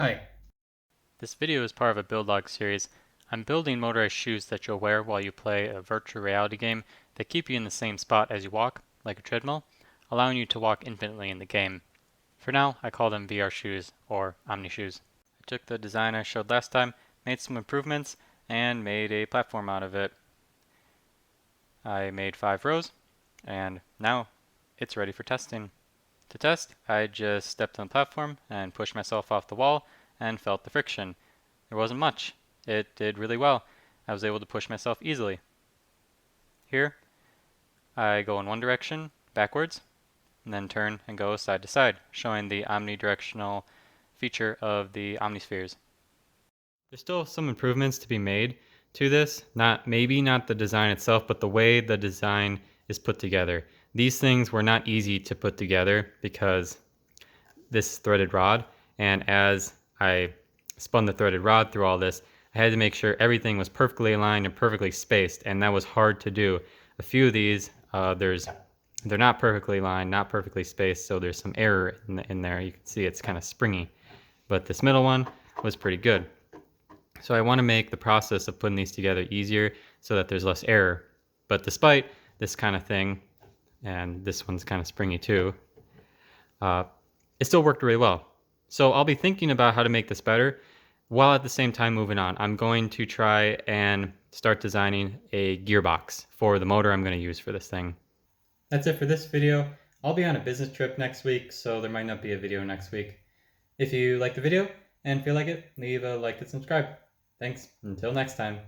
Hi. This video is part of a build log series. I'm building motorized shoes that you'll wear while you play a virtual reality game that keep you in the same spot as you walk, like a treadmill, allowing you to walk infinitely in the game. For now, I call them VR shoes, or omni shoes. I took the design I showed last time, made some improvements, and made a platform out of it. I made 5 rows, and now it's ready for testing. To test, I just stepped on the platform and pushed myself off the wall and felt the friction. There wasn't much. It did really well. I was able to push myself easily. Here, I go in one direction, backwards, and then turn and go side to side, showing the omnidirectional feature of the omni-spheres. There's still some improvements to be made to this. Maybe not the design itself, but the way the design is put together. These things were not easy to put together because this threaded rod, and as I spun the threaded rod through all this, I had to make sure everything was perfectly aligned and perfectly spaced, and that was hard to do. A few of these, they're not perfectly aligned, not perfectly spaced, so there's some error in there. You can see it's kind of springy, but this middle one was pretty good. So I want to make the process of putting these together easier so that there's less error. But despite this kind of thing, and this one's kind of springy too, uh, it still worked really well. So I'll be thinking about how to make this better while at the same time moving on. I'm going to try and start designing a gearbox for the motor I'm going to use for this thing. That's it for this video. I'll be on a business trip next week, so there might not be a video next week. If you like the video and feel like it, leave a like and subscribe. Thanks. Until next time.